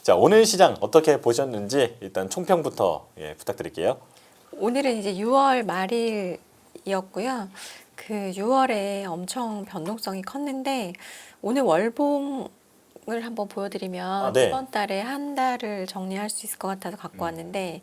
자, 오늘 시장 어떻게 보셨는지 일단 총평부터 부탁드릴게요. 오늘은 이제 6월 말일이었고요. 그 6월에 엄청 변동성이 컸는데 오늘 월봉을 한번 보여드리면 네. 이번 달에 한 달을 정리할 수 있을 것 같아서 갖고 왔는데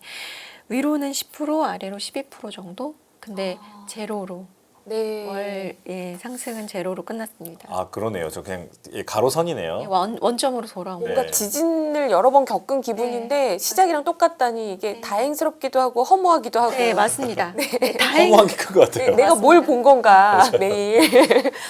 위로는 10%, 아래로 12% 정도? 근데 제로로 네. 월 상승은 제로로 끝났습니다. 아, 그러네요. 저 그냥 가로선이네요. 원점으로 돌아온 뭔가 네. 지진을 여러 번 겪은 기분인데 시작이랑 똑같다니 이게 다행스럽기도 하고 허무하기도 하고. 네, 맞습니다. 네, 다행히 허무하게 큰 것 같아요. 내가 뭘 본 건가 매일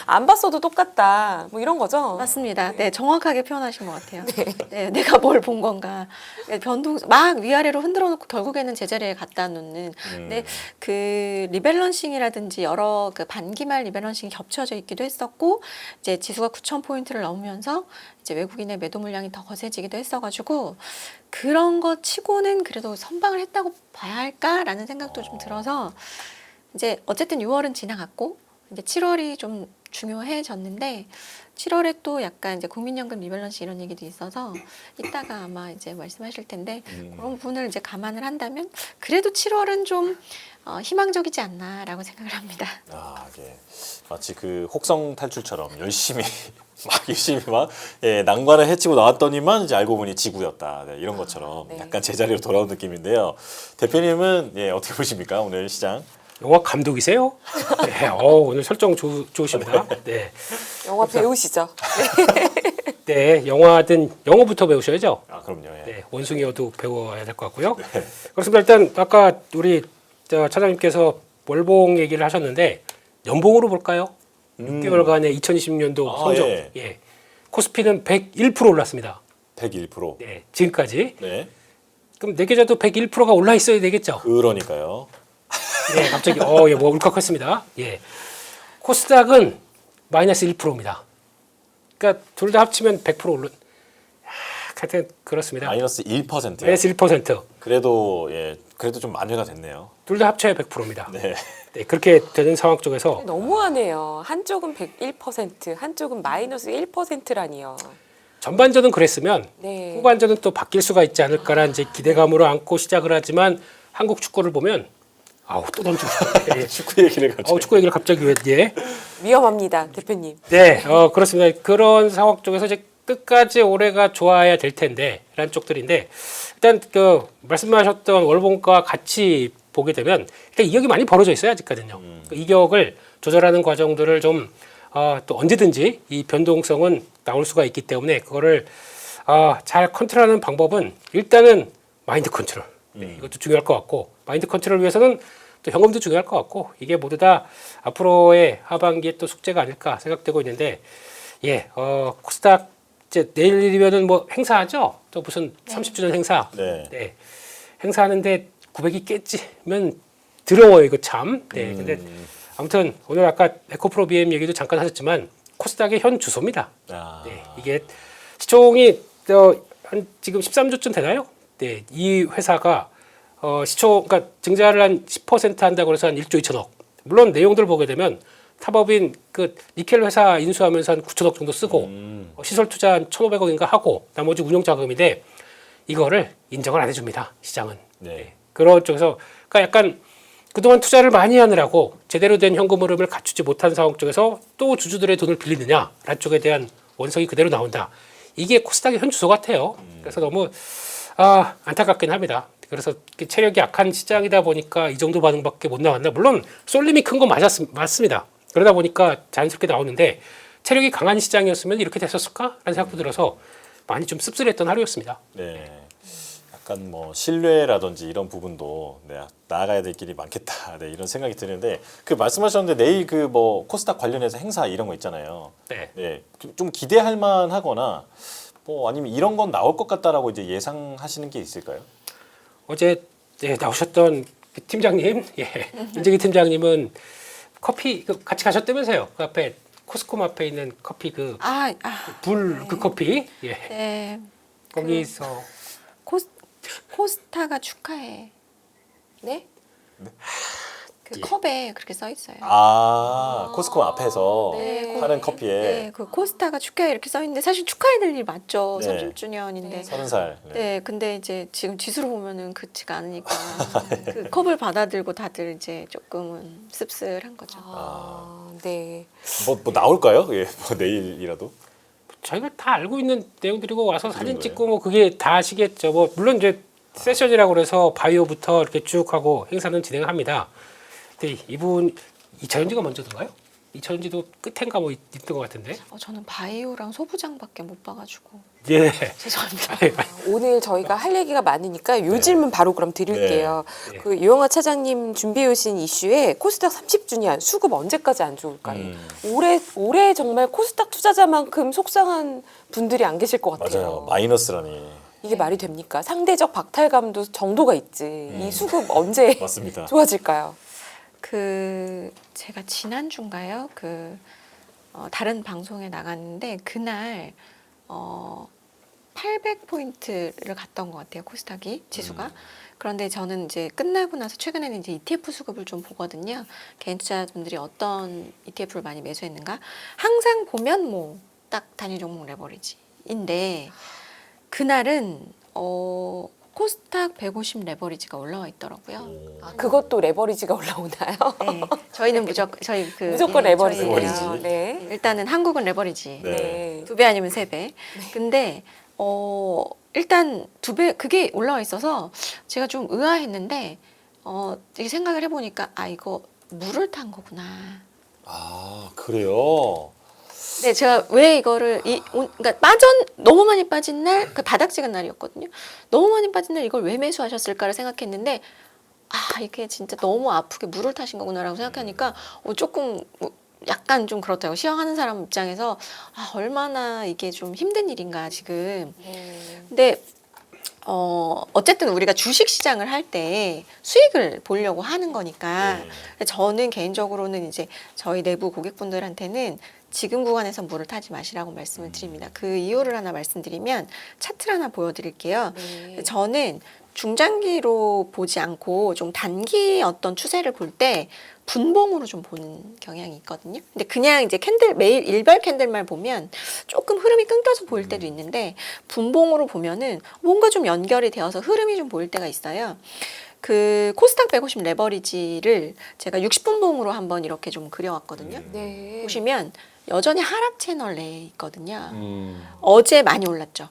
안 봤어도 똑같다 뭐 이런 거죠. 맞습니다. 네, 정확하게 표현하신 것 같아요. 네, 내가 뭘 본 건가. 네, 변동 막 위아래로 흔들어 놓고 결국에는 제자리에 갖다 놓는. 근데 그 리밸런싱이라든지 여러 그 반기말 리밸런싱이 겹쳐져 있기도 했었고, 이제 지수가 9,000포인트를 넘으면서 이제 외국인의 매도 물량이 더 거세지기도 했어가지고 그런 거 치고는 그래도 선방을 했다고 봐야 할까라는 생각도 좀 들어서 이제 어쨌든 6월은 지나갔고 이제 7월이 좀 중요해졌는데 7월에 또 약간 이제 국민연금 리밸런스 이런 얘기도 있어서 이따가 아마 이제 말씀하실 텐데 그런 부분을 이제 감안을 한다면 그래도 7월은 좀 희망적이지 않나라고 생각을 합니다. 아, 예. 마치 그 혹성 탈출처럼 열심히 막 난관을 해치고 나왔더니만 이제 알고 보니 지구였다. 네, 이런 것처럼 네. 약간 제자리로 돌아온 느낌인데요. 대표님은 어떻게 보십니까? 오늘 시장? 영화 감독이세요? 네, 오늘 설정 좋으십니다. 네, 영화 배우시죠? 네, 영화든 영어부터 배우셔야죠. 아, 그럼요. 예. 네, 원숭이어도 배워야 될 것 같고요. 그렇습니다. 일단 아까 우리 차장님께서 월봉 얘기를 하셨는데 연봉으로 볼까요? 6개월간의 2020년도 아, 성적. 예. 예. 코스피는 101% 올랐습니다. 101%. 네, 지금까지. 네. 그럼 내 계좌도 101%가 올라 있어야 되겠죠? 그러니까요. 네, 갑자기 뭐 울컥했습니다. 예. 코스닥은 마이너스 1%입니다. 그러니까 둘 다 합치면 100% 오른. 하여튼 그렇습니다. 마이너스 1%요. 마이너스 1%. 그래도 좀 만회가 됐네요. 둘 다 합쳐야 100%입니다. 네. 네, 그렇게 되는 상황 쪽에서 너무하네요. 한쪽은 101%, 한쪽은 마이너스 1%라니요. 전반전은 그랬으면 네. 후반전은 또 바뀔 수가 있지 않을까라는 이제 기대감으로 안고 시작을 하지만 한국 축구를 보면 또 던지고 예. 축구 얘기를 갑자기. 축구 얘기를 갑자기 왜 예. 위험합니다, 대표님. 네, 그렇습니다. 그런 상황 쪽에서 이제 끝까지 올해가 좋아야 될 텐데라는 쪽들인데 일단 그 말씀하셨던 월봉과 같이 보게 되면 일단 이격이 많이 벌어져 있어요 아직까지는요. 그 이격을 조절하는 과정들을 좀 또 언제든지 이 변동성은 나올 수가 있기 때문에 그거를 잘 컨트롤하는 방법은 일단은 마인드 컨트롤. 네, 이것도 중요할 것 같고 마인드 컨트롤을 위해서는 또 현금도 중요할 것 같고 이게 모두 다 앞으로의 하반기에 또 숙제가 아닐까 생각되고 있는데 코스닥 이제 내일이면은 뭐 행사하죠? 또 무슨 30주년 행사. 네. 네. 행사하는데 900이 깨지면 더러워요, 이거 참. 네. 근데 아무튼 오늘 아까 에코프로 BM 얘기도 잠깐 하셨지만 코스닥의 현 주소입니다. 아. 네. 이게 시총이 한 지금 13조쯤 되나요? 네. 이 회사가 그러니까 증자를 한 10% 한다고 해서 한 1조 2천억. 물론 내용들 보게 되면 탑업인 그 니켈 회사 인수하면서 한 9천억 정도 쓰고 시설 투자 한 1,500억인가 하고 나머지 운용 자금인데 이거를 인정을 안 해줍니다. 시장은. 네. 그런 쪽에서 그러니까 약간 그동안 투자를 많이 하느라고 제대로 된 현금 흐름을 갖추지 못한 상황 쪽에서 또 주주들의 돈을 빌리느냐라는 쪽에 대한 원성이 그대로 나온다. 이게 코스닥의 현 주소 같아요. 그래서 너무 안타깝긴 합니다. 그래서 체력이 약한 시장이다 보니까 이 정도 반응밖에 못 나왔나. 물론 쏠림이 큰 건 맞습니다. 그러다 보니까 자연스럽게 나오는데 체력이 강한 시장이었으면 이렇게 됐었을까라는 생각도 들어서 많이 좀 씁쓸했던 하루였습니다. 네. 약간 뭐 신뢰라든지 이런 부분도 나아가야 될 길이 많겠다. 네, 이런 생각이 드는데 그 말씀하셨는데 내일 그 뭐 코스닥 관련해서 행사 이런 거 있잖아요. 네. 네. 좀 기대할 만하거나 뭐 아니면 이런 건 나올 것 같다라고 이제 예상하시는 게 있을까요? 어제 나오셨던 그 팀장님, 임재기 팀장님은 커피 같이 가셨다면서요? 그 앞에 코스콤 앞에 있는 커피 그 커피, 네. 거기서 코스타가 축하해. 네? 그 예. 컵에 그렇게 써 있어요. 코스코 앞에서 네, 파는 거기, 커피에 네, 그 코스타가 축하해 이렇게 써 있는데 사실 축하해 될 일 맞죠. 네. 30주년인데. 네. 30살. 네, 근데 이제 지금 지수로 보면은 그렇지가 않으니까 그 컵을 받아들고 다들 이제 조금은 씁쓸한 거죠. 네. 뭐 나올까요? 예, 뭐 내일이라도. 저희가 다 알고 있는 내용들이고 와서 그 사진 정도예요? 찍고 뭐 그게 다 아시겠죠. 뭐 물론 이제 세션이라고 그래서 바이오부터 이렇게 쭉 하고 행사는 진행을 합니다. 근데 이분 2차전지가 먼저던가요? 2차전지도 끝엔가 뭐 있던 것 같은데. 저는 바이오랑 소부장밖에 못 봐가지고 예. 죄송합니다. 오늘 저희가 할 얘기가 많으니까 요 질문 바로 그럼 드릴게요. 네. 그 유영아 차장님 준비해 오신 이슈에 코스닥 30주년 수급 언제까지 안 좋을까요? 올해 정말 코스닥 투자자만큼 속상한 분들이 안 계실 것 같아요. 맞아요. 마이너스라니. 이게 말이 됩니까? 상대적 박탈감도 정도가 있지. 이 수급 언제 맞습니다. 좋아질까요? 제가 지난주인가요? 다른 방송에 나갔는데 그날 800포인트를 갔던 것 같아요. 코스닥이 지수가. 그런데 저는 이제 끝나고 나서 최근에는 이제 ETF 수급을 좀 보거든요. 개인 투자자분들이 어떤 ETF를 많이 매수했는가. 항상 보면 뭐 딱 단위 종목 레버리지인데 그날은 코스닥 150 레버리지가 올라와 있더라고요. 그것도 레버리지가 올라오나요? 네, 저희는 무조건 무조건 레버리지예요. 레버리지. 네. 일단은 한국은 레버리지 네. 네. 2배 아니면 3배. 근데 일단 2배 그게 올라와 있어서 제가 좀 의아했는데 이게 생각을 해보니까 이거 물을 탄 거구나. 그래요. 네, 제가 왜 이거를 그러니까 너무 많이 빠진 날, 그 바닥 찍은 날이었거든요. 너무 많이 빠진 날 이걸 왜 매수하셨을까를 생각했는데 이게 진짜 너무 아프게 물을 타신 거구나라고 생각하니까 조금 약간 좀 그렇다고 시황하는 사람 입장에서 얼마나 이게 좀 힘든 일인가 지금. 근데 어쨌든 우리가 주식 시장을 할 때 수익을 보려고 하는 거니까 저는 개인적으로는 이제 저희 내부 고객분들한테는 지금 구간에서 물을 타지 마시라고 말씀을 드립니다. 그 이유를 하나 말씀드리면 차트를 하나 보여드릴게요. 네. 저는 중장기로 보지 않고 좀 단기 어떤 추세를 볼 때 분봉으로 좀 보는 경향이 있거든요. 근데 그냥 이제 매일 일발 캔들만 보면 조금 흐름이 끊겨서 보일 때도 있는데 분봉으로 보면은 뭔가 좀 연결이 되어서 흐름이 좀 보일 때가 있어요. 그 코스닥 150 레버리지를 제가 60분봉으로 한번 이렇게 좀 그려왔거든요. 네. 보시면 여전히 하락 채널 내에 있거든요. 어제 많이 올랐죠.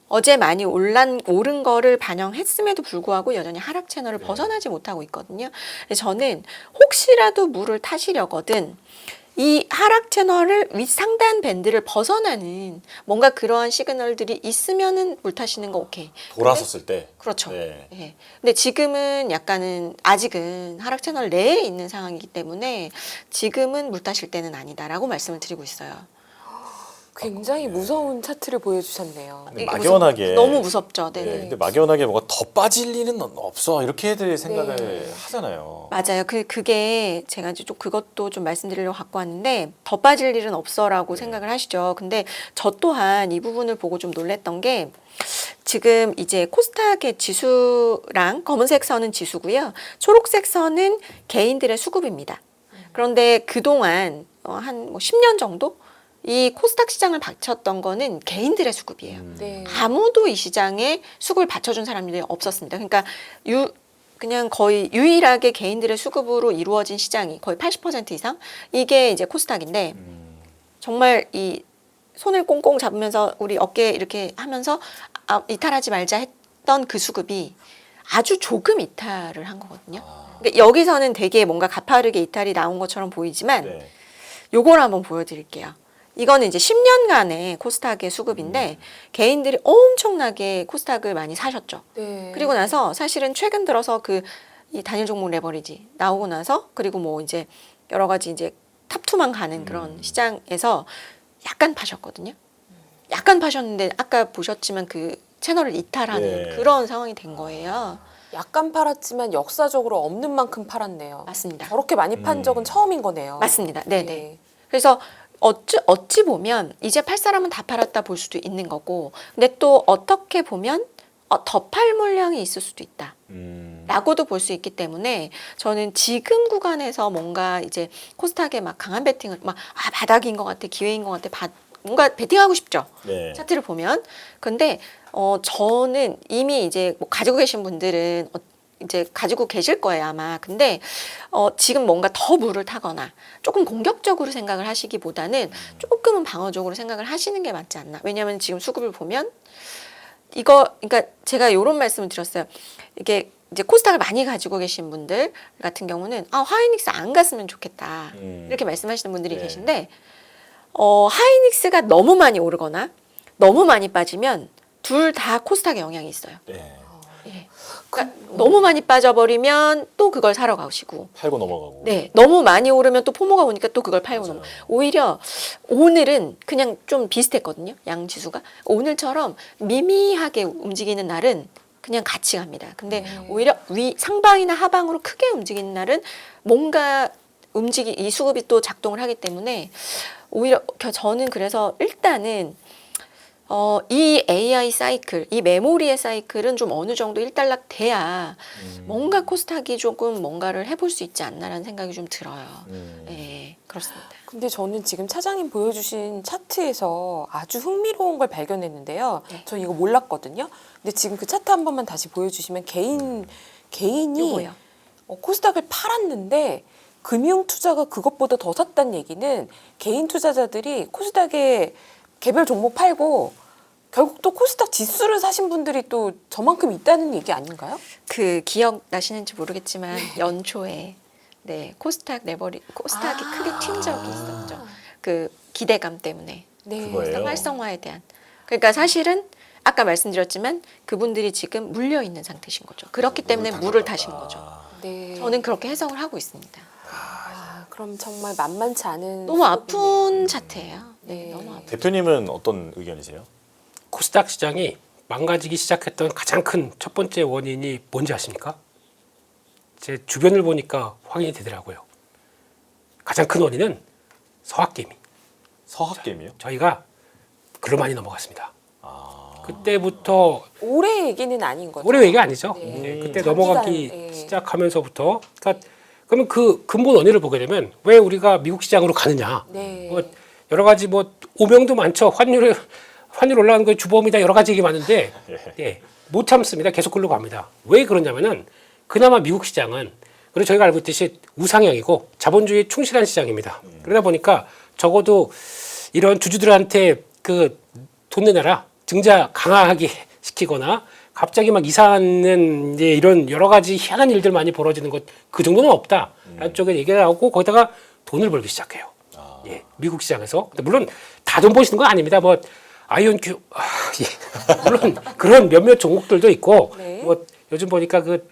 어제 많이 오른 거를 반영했음에도 불구하고 여전히 하락 채널을 벗어나지 못하고 있거든요. 그래서 저는 혹시라도 물을 타시려거든 이 하락 채널을 윗상단 밴드를 벗어나는 뭔가 그러한 시그널들이 있으면은 물 타시는 거 오케이. 돌아섰을 때. 그렇죠. 네. 예. 근데 지금은 약간은 아직은 하락 채널 내에 있는 상황이기 때문에 지금은 물 타실 때는 아니다라고 말씀을 드리고 있어요. 굉장히 무서운 차트를 보여주셨네요. 근데 막연하게 너무 무섭죠. 네. 네. 근데 막연하게 뭐가 더 빠질 리는 없어 이렇게들 생각을 네. 하잖아요. 맞아요. 그게 제가 이제 좀 그것도 좀 말씀드리려고 갖고 왔는데 더 빠질 일은 없어라고 생각을 하시죠. 근데 저 또한 이 부분을 보고 좀 놀랬던 게 지금 이제 코스닥의 지수랑 검은색 선은 지수고요. 초록색 선은 개인들의 수급입니다. 그런데 그동안 한 10년 정도 이 코스닥 시장을 받쳤던 거는 개인들의 수급이에요. 네. 아무도 이 시장에 수급을 받쳐준 사람들이 없었습니다. 그러니까 그냥 거의 유일하게 개인들의 수급으로 이루어진 시장이 거의 80% 이상 이게 이제 코스닥인데 정말 이 손을 꽁꽁 잡으면서 우리 어깨 이렇게 하면서 이탈하지 말자 했던 그 수급이 아주 조금 이탈을 한 거거든요. 그러니까 여기서는 되게 뭔가 가파르게 이탈이 나온 것처럼 보이지만 네. 요걸 한번 보여드릴게요. 이거는 이제 10년간의 코스닥의 수급인데 개인들이 엄청나게 코스닥을 많이 사셨죠. 네. 그리고 나서 사실은 최근 들어서 이 단일 종목 레버리지 나오고 나서 그리고 뭐 이제 여러 가지 이제 탑2만 가는 그런 시장에서 약간 파셨거든요. 약간 파셨는데 아까 보셨지만 그 채널을 이탈하는 네. 그런 상황이 된 거예요. 약간 팔았지만 역사적으로 없는 만큼 팔았네요. 맞습니다. 저렇게 많이 판 적은 처음인 거네요. 맞습니다. 네네. 그래서 어찌 보면 이제 팔 사람은 다 팔았다 볼 수도 있는 거고 근데 또 어떻게 보면 더 팔 물량이 있을 수도 있다. 라고도 볼 수 있기 때문에 저는 지금 구간에서 뭔가 이제 코스닥에 막 강한 베팅을 바닥인 것 같아, 기회인 것 같아, 뭔가 베팅하고 싶죠. 네. 차트를 보면. 근데 저는 이미 이제 뭐 가지고 계신 분들은 이제 가지고 계실 거예요 아마. 근데 지금 뭔가 더 물을 타거나 조금 공격적으로 생각을 하시기보다는 조금은 방어적으로 생각을 하시는 게 맞지 않나. 왜냐하면 지금 수급을 보면 그러니까 제가 이런 말씀을 드렸어요. 이게 이제 코스닥을 많이 가지고 계신 분들 같은 경우는 하이닉스 안 갔으면 좋겠다 이렇게 말씀하시는 분들이 네. 계신데 하이닉스가 너무 많이 오르거나 너무 많이 빠지면 둘 다 코스닥에 영향이 있어요. 네. 예. 그러니까 너무 많이 빠져버리면 또 그걸 사러 가시고, 팔고 넘어가고. 네, 너무 많이 오르면 또 포모가 오니까 또 그걸 팔고 맞아요. 넘어. 오히려 오늘은 그냥 좀 비슷했거든요. 양 지수가 오늘처럼 미미하게 움직이는 날은 그냥 같이 갑니다. 근데 오히려 상방이나 하방으로 크게 움직이는 날은 뭔가 이 수급이 또 작동을 하기 때문에 오히려 저는 그래서 일단은 이 AI 사이클, 이 메모리의 사이클은 좀 어느 정도 일단락 돼야 뭔가 코스닥이 조금 뭔가를 해볼 수 있지 않나라는 생각이 좀 들어요. 네, 그렇습니다. 근데 저는 지금 차장님 보여주신 차트에서 아주 흥미로운 걸 발견했는데요. 네. 저 이거 몰랐거든요. 근데 지금 그 차트 한 번만 다시 보여주시면 개인이 요거요. 코스닥을 팔았는데 금융 투자가 그것보다 더 샀다는 얘기는 개인 투자자들이 코스닥에 개별 종목 팔고 결국 또 코스닥 지수를 사신 분들이 또 저만큼 있다는 얘기 아닌가요? 그 기억 나시는지 모르겠지만 연초에 코스닥이 크게 튄 적이 있었죠. 그 기대감 때문에 네. 그거예요? 코스닥 활성화에 대한. 그러니까 사실은 아까 말씀드렸지만 그분들이 지금 물려 있는 상태신 거죠. 그렇기 때문에 물을 타신 거죠. 네. 저는 그렇게 해석을 하고 있습니다. 그럼 정말 만만치 않은 너무 아픈 수급이네요. 차트예요. 네, 네. 너무 아픈. 대표님은 어떤 의견이세요? 코스닥 시장이 망가지기 시작했던 가장 큰 첫 번째 원인이 뭔지 아십니까? 제 주변을 보니까 확인이 되더라고요. 가장 큰 원인은 서학개미. 서학개미요? 저희가 글로 많이 넘어갔습니다. 아. 그때부터 올해 얘기는 아닌 거죠. 올해 얘기가 아니죠. 네. 네, 그때 장기간, 넘어가기 네. 시작하면서부터 그러면 그 근본 원인을 보게 되면 왜 우리가 미국 시장으로 가느냐? 네. 뭐 여러 가지 뭐 오명도 많죠. 환율 올라가는 거에 주범이다 여러 가지 얘기 많은데 예, 못 참습니다. 계속 글로 갑니다. 왜 그러냐면은 그나마 미국 시장은 그리고 저희가 알고 있듯이 우상향이고 자본주의에 충실한 시장입니다. 그러다 보니까 적어도 이런 주주들한테 그 돈 내놔라 증자 강화하게 시키거나 갑자기 막 이사하는 이제 이런 여러 가지 희한한 일들 많이 벌어지는 것 그 정도는 없다. 라는 쪽에 얘기가 나오고 거기다가 돈을 벌기 시작해요. 예, 미국 시장에서. 근데 물론 다 돈 버시는 건 아닙니다. 뭐 아이온큐 예. 물론 그런 몇몇 종목들도 있고 네. 뭐 요즘 보니까 그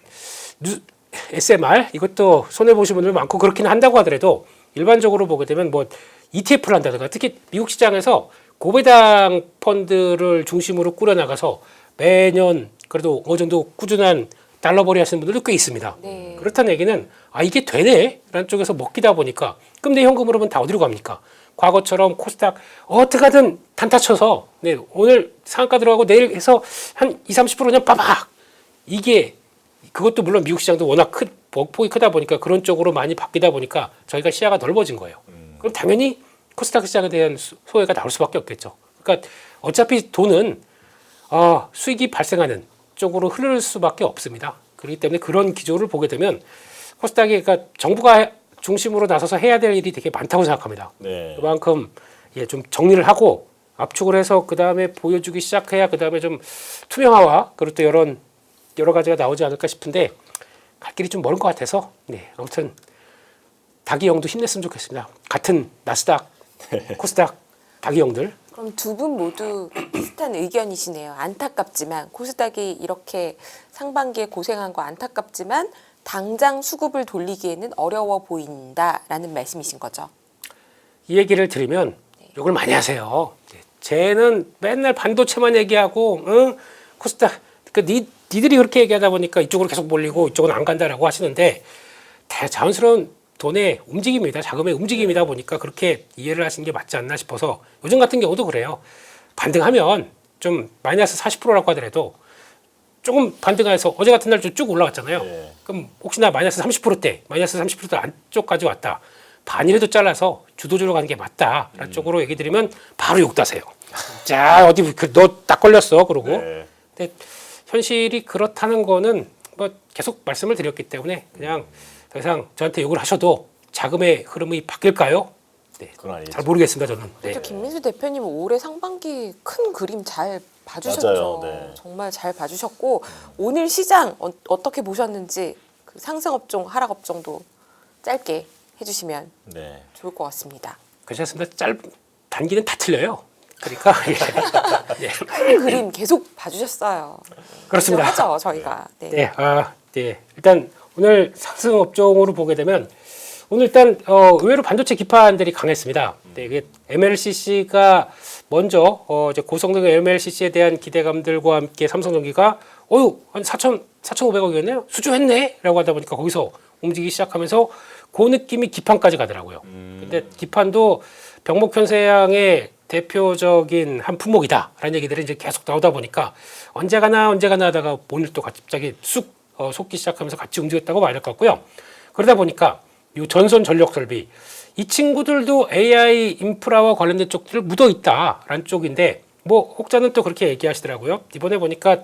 SMR 이것도 손해 보신 분들 많고 그렇긴 한다고 하더라도 일반적으로 보게 되면 뭐 ETF를 한다든가 특히 미국 시장에서 고배당 펀드를 중심으로 꾸려나가서 매년 그래도 어느 정도 꾸준한 달러벌이 하시는 분들도 꽤 있습니다. 네. 그렇다는 얘기는 이게 되네? 라는 쪽에서 먹기다 보니까 그럼 내 현금으로는 다 어디로 갑니까? 과거처럼 코스닥 어떻게든 단타 쳐서 네, 오늘 상한가 들어가고 내일 해서 한 20, 30% 그냥 빠박 이게 그것도 물론 미국 시장도 워낙 폭이 크다 보니까 그런 쪽으로 많이 바뀌다 보니까 저희가 시야가 넓어진 거예요. 그럼 당연히 코스닥 시장에 대한 소외가 나올 수밖에 없겠죠. 그러니까 어차피 돈은 수익이 발생하는 쪽으로 흐를 수밖에 없습니다. 그렇기 때문에 그런 기조를 보게 되면 코스닥이 그러니까 정부가 중심으로 나서서 해야 될 일이 되게 많다고 생각합니다. 네. 그만큼 좀 정리를 하고 압축을 해서 그 다음에 보여주기 시작해야 그 다음에 좀 투명화와 그리고 또 여러 가지가 나오지 않을까 싶은데 갈 길이 좀 멀은 것 같아서 아무튼 닭이 형도 힘냈으면 좋겠습니다. 같은 나스닥, 코스닥 닭이 형들. 그럼 두 분 모두 비슷한 의견이시네요. 안타깝지만 코스닥이 이렇게 상반기에 고생한 거 안타깝지만 당장 수급을 돌리기에는 어려워 보인다라는 말씀이신 거죠. 이 얘기를 들으면 욕을 많이 하세요. 쟤는 맨날 반도체만 얘기하고 코스닥 니들이 그렇게 얘기하다 보니까 이쪽으로 계속 몰리고 이쪽은 안 간다라고 하시는데 자연스러운 돈의 움직임이다. 자금의 움직임이다 보니까 그렇게 이해를 하시는 게 맞지 않나 싶어서 요즘 같은 경우도 그래요. 반등하면 좀 마이너스 40%라고 하더라도 조금 반등가 해서 어제 같은 날 좀 쭉 올라갔잖아요. 네. 그럼 혹시나 마이너스 30%대, 마이너스 30% 안쪽까지 왔다. 반이라도 잘라서 주도주로 가는 게 맞다라는 쪽으로 얘기 드리면 바로 욕다세요. 자, 어디 너 딱 걸렸어. 그러고. 네. 근데 현실이 그렇다는 거는 뭐 계속 말씀을 드렸기 때문에 그냥 더 이상 저한테 욕을 하셔도 자금의 흐름이 바뀔까요? 네. 그건 아니겠죠. 잘 모르겠습니다, 저는. 네. 또 김민수 대표님은 올해 상반기 큰 그림 잘 봐주셨죠. 맞아요. 네. 정말 잘 봐주셨고 오늘 시장 어떻게 보셨는지 그 상승 업종, 하락 업종도 짧게 해주시면 네. 좋을 것 같습니다. 괜찮습니다. 단기는 다 틀려요. 그러니까 예. 큰 그림 계속 봐주셨어요. 그렇습니다. 하죠 저희가. 네. 네, 네. 일단 오늘 상승 업종으로 보게 되면 오늘 일단 의외로 반도체 기판들이 강했습니다. 네, 이게 MLCC가 먼저 이제 고성능 MLCC에 대한 기대감들과 함께 삼성전기가 한 4,500억이었네요. 수주했네라고 하다 보니까 거기서 움직이기 시작하면서 그 느낌이 기판까지 가더라고요. 근데 기판도 병목현세양의 대표적인 한 품목이다라는 얘기들이 이제 계속 나오다 보니까 언제 가나 하다가 오늘 또 갑자기 쑥 솟기 시작하면서 같이 움직였다고 봐야 될 것 같고요. 그러다 보니까 이 전선 전력 설비 이 친구들도 AI 인프라와 관련된 쪽들을 묻어 있다라는 쪽인데 뭐 혹자는 또 그렇게 얘기하시더라고요. 이번에 보니까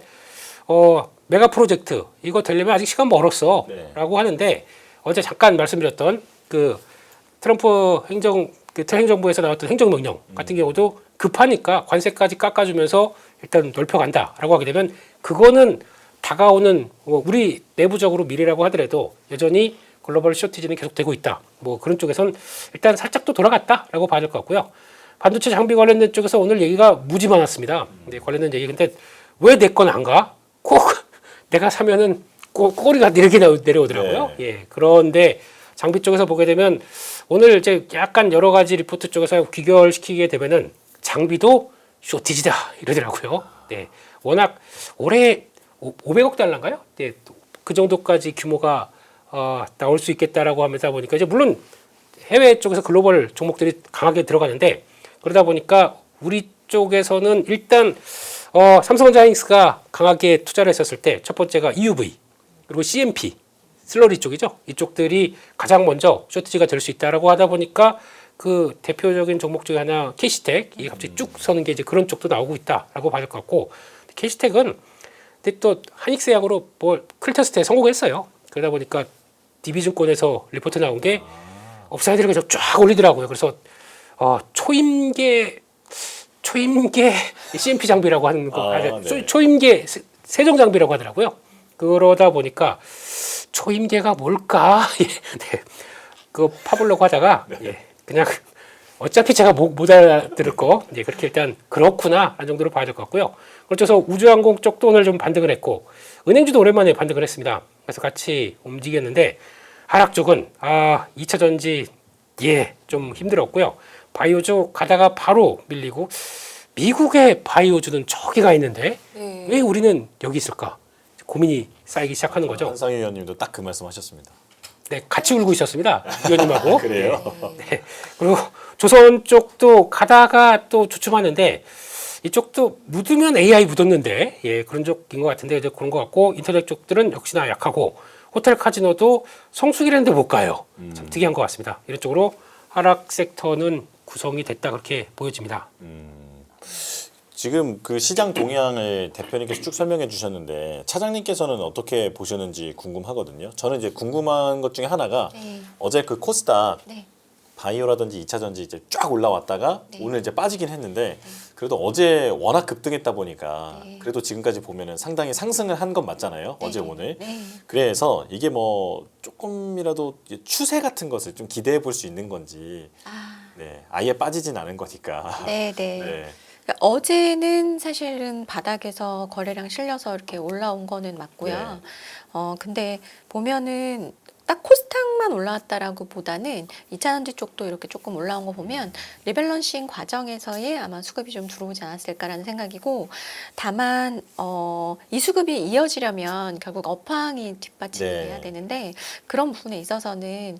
메가 프로젝트 이거 되려면 아직 시간 멀었어라고 네. 하는데 어제 잠깐 말씀드렸던 그 트럼프 행정부에서 나왔던 행정명령 같은 경우도 급하니까 관세까지 깎아주면서 일단 넓혀간다라고 하게 되면 그거는 다가오는 우리 내부적으로 미래라고 하더라도 여전히 글로벌 쇼티지는 계속되고 있다. 뭐 그런 쪽에선 일단 살짝 또 돌아갔다라고 봐야 될 것 같고요. 반도체 장비 관련된 쪽에서 오늘 얘기가 무지 많았습니다. 네, 관련된 얘기. 근데 왜 내 건 안 가? 꼭 내가 사면은 꼬리가 이렇게 내려오더라고요. 네. 예. 그런데 장비 쪽에서 보게 되면 오늘 이제 약간 여러 가지 리포트 쪽에서 귀결시키게 되면은 장비도 쇼티지다 이러더라고요. 네. 워낙 올해 500억 달러인가요? 네. 그 정도까지 규모가 나올 수 있겠다라고 하면서 보니까 이제 물론 해외 쪽에서 글로벌 종목들이 강하게 들어가는데 그러다 보니까 우리 쪽에서는 일단 삼성자이언츠가 강하게 투자를 했었을 때 첫 번째가 EUV 그리고 CMP 슬러리 쪽이죠. 이쪽들이 가장 먼저 쇼티지가 될 수 있다라고 하다 보니까 그 대표적인 종목 중에 하나 캐시텍 이 갑자기 쭉 서는 게 이제 그런 쪽도 나오고 있다라고 봐야 될 것 같고 캐시텍은 근데 또 한익세약으로 뭐 클테스트에 성공했어요. 그러다 보니까 DB증권에서 리포트 나온 게 업사이드를 계속 쫙 올리더라고요. 그래서 초임계 CMP 장비라고 하는 거, 네. 초임계 세정 장비라고 하더라고요. 그러다 보니까 초임계가 뭘까? 예, 네. 그거 파보려고 하다가 예, 그냥 어차피 제가 못 알아들을 거 예, 그렇게 일단 그렇구나 하는 정도로 봐야 될 것 같고요. 그래서 우주항공 쪽도 오늘 좀 반등을 했고 은행주도 오랜만에 반등을 했습니다. 그래서 같이 움직였는데 하락 쪽은 2차 전지 좀 힘들었고요. 바이오주 가다가 바로 밀리고 미국의 바이오주는 저기 가 있는데 네. 왜 우리는 여기 있을까? 고민이 쌓이기 시작하는 거죠. 한상희 의원님도 딱 그 말씀하셨습니다. 네, 같이 울고 있었습니다. 위원님하고. 그래요? 네. 그리고 조선 쪽도 가다가 또 주춤하는데 이쪽도 묻으면 AI 묻었는데 예, 그런 쪽인 것 같은데 이제 그런 것 같고 인터넷 쪽들은 역시나 약하고 호텔 카지노도 성수기라는데 못 가요. 참 특이한 것 같습니다. 이런 쪽으로 하락 섹터는 구성이 됐다 그렇게 보여집니다. 지금 그 시장 동향을 대표님께서 쭉 설명해 주셨는데 차장님께서는 어떻게 보셨는지 궁금하거든요. 저는 이제 궁금한 것 중에 하나가 네. 어제 그 코스닥 네. 바이오라든지 2차 전지 이제 쫙 올라왔다가 네. 오늘 이제 빠지긴 했는데 그래도 어제 워낙 급등했다 보니까 네. 그래도 지금까지 보면은 상당히 상승을 한 건 맞잖아요. 어제 오늘. 네. 그래서 이게 뭐 조금이라도 추세 같은 것을 좀 기대해 볼 수 있는 건지 네, 아예 빠지진 않은 거니까. 네. 네. 그러니까 어제는 사실은 바닥에서 거래량 실려서 이렇게 올라온 거는 맞고요. 근데 보면은 딱 코스닥만 올라왔다라고 보다는 2차 전지 쪽도 이렇게 조금 올라온 거 보면 리밸런싱 과정에서의 아마 수급이 좀 들어오지 않았을까라는 생각이고 다만 이 수급이 이어지려면 결국 업황이 뒷받침을 네. 해야 되는데 그런 부분에 있어서는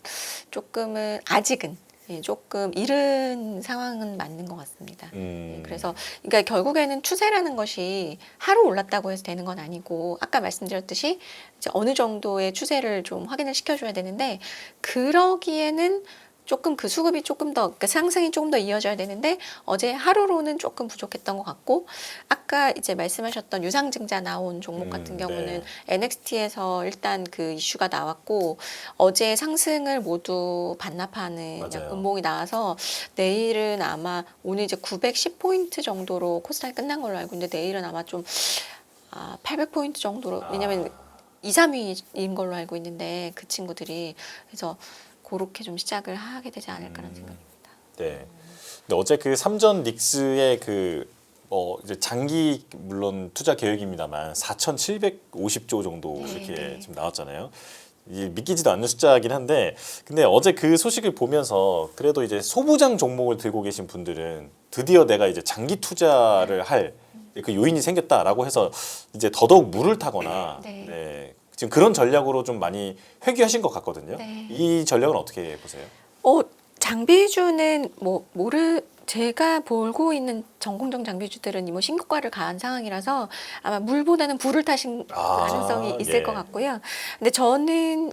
조금은 아직은 예, 조금 이른 상황은 맞는 것 같습니다. 음. 예, 그래서 그러니까 결국에는 추세라는 것이 하루 올랐다고 해서 되는 건 아니고 아까 말씀드렸듯이 이제 어느 정도의 추세를 좀 확인을 시켜줘야 되는데 그러기에는 조금 그 수급이 조금 더 그러니까 상승이 조금 더 이어져야 되는데 어제 하루로는 조금 부족했던 것 같고 아까 이제 말씀하셨던 유상증자 나온 종목 같은 경우는 네. NXT에서 일단 그 이슈가 나왔고 어제 상승을 모두 반납하는 맞아요. 약분봉이 나와서 내일은 아마 오늘 이제 910포인트 정도로 코스닥이 끝난 걸로 알고 있는데 내일은 아마 좀 800포인트 정도로 왜냐면 2, 3위인 걸로 알고 있는데 그 친구들이 그래서 그렇게 좀 시작을 하게 되지 않을까라는 생각입니다. 네. 근데 어제 그 삼전 닉스의 이제 장기 물론 투자 계획입니다만 4,750조 정도 네, 이렇게 네. 지금 나왔잖아요. 이게 믿기지도 않는 숫자긴 한데 근데 어제 그 소식을 보면서 그래도 이제 소부장 종목을 들고 계신 분들은 드디어 내가 이제 장기 투자를 할 그 요인이 생겼다라고 해서 이제 더더욱 물을 타거나 네. 네. 지금 그런 전략으로 좀 많이 회귀하신 것 같거든요. 네. 이 전략은 어떻게 보세요? 장비주는 제가 보고 있는 전공정 장비주들은 뭐 신고가를 가한 상황이라서 아마 물보다는 불을 타신 가능성이 있을 예. 것 같고요. 근데 저는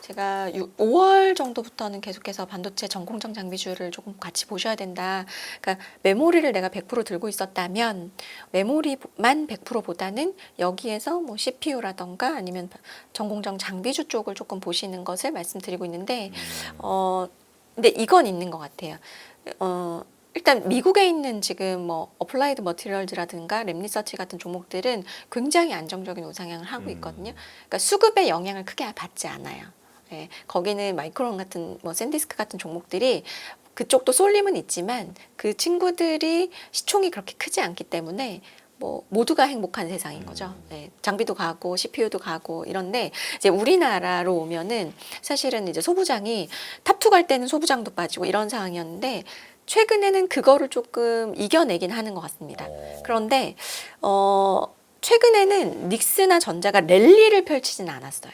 제가 5월 정도부터는 계속해서 반도체 전공정 장비주를 조금 같이 보셔야 된다. 그러니까 메모리를 내가 100% 들고 있었다면 메모리만 100%보다는 여기에서 뭐 CPU라던가 아니면 전공정 장비주 쪽을 조금 보시는 것을 말씀드리고 있는데 근데 이건 있는 것 같아요. 일단 미국에 있는 지금 뭐 어플라이드 머티리얼즈라든가 랩리서치 같은 종목들은 굉장히 안정적인 우상향을 하고 있거든요. 그러니까 수급의 영향을 크게 받지 않아요. 예, 거기는 마이크론 같은 뭐 샌디스크 같은 종목들이 그쪽도 쏠림은 있지만 그 친구들이 시총이 그렇게 크지 않기 때문에 뭐 모두가 행복한 세상인 거죠. 예, 장비도 가고 CPU도 가고 이런데 이제 우리나라로 오면은 사실은 이제 소부장이 탑2 갈 때는 소부장도 빠지고 이런 상황이었는데 최근에는 그거를 조금 이겨내긴 하는 것 같습니다. 그런데 최근에는 닉스나 전자가 랠리를 펼치진 않았어요.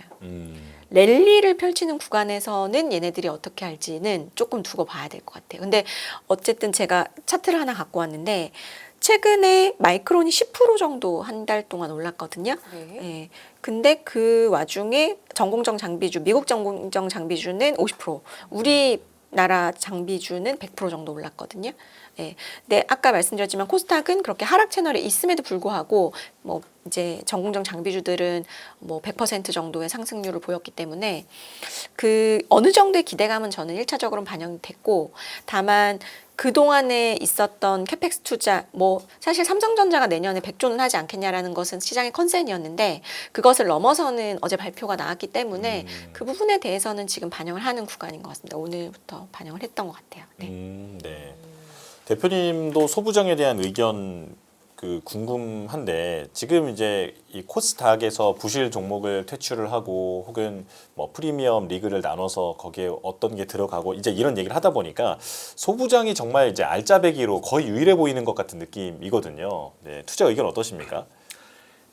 랠리를 펼치는 구간에서는 얘네들이 어떻게 할지는 조금 두고 봐야 될 것 같아요. 근데 어쨌든 제가 차트를 하나 갖고 왔는데 최근에 마이크론이 10% 정도 한 달 동안 올랐거든요. 네. 예. 근데 그 와중에 전공정 장비주, 미국 전공정 장비주는 50%, 우리나라 장비주는 100% 정도 올랐거든요. 예. 근데 아까 말씀드렸지만 코스닥은 그렇게 하락 채널에 있음에도 불구하고 뭐 이제 전공정 장비주들은 뭐 100% 정도의 상승률을 보였기 때문에 그 어느 정도의 기대감은 저는 1차적으로는 반영이 됐고 다만 그동안에 있었던 캐펙스 투자, 뭐 사실 삼성전자가 내년에 100조는 하지 않겠냐라는 것은 시장의 컨센이었는데 그것을 넘어서는 어제 발표가 나왔기 때문에 그 부분에 대해서는 지금 반영을 하는 구간인 것 같습니다. 오늘부터 반영을 했던 것 같아요. 네. 네. 대표님도 소부장에 대한 의견 궁금한데 지금 이제 이 코스닥에서 부실 종목을 퇴출을 하고 혹은 뭐 프리미엄 리그를 나눠서 거기에 어떤 게 들어가고 이제 이런 얘기를 하다 보니까 소부장이 정말 이제 알짜배기로 거의 유일해 보이는 것 같은 느낌이거든요. 네, 투자 의견 어떠십니까?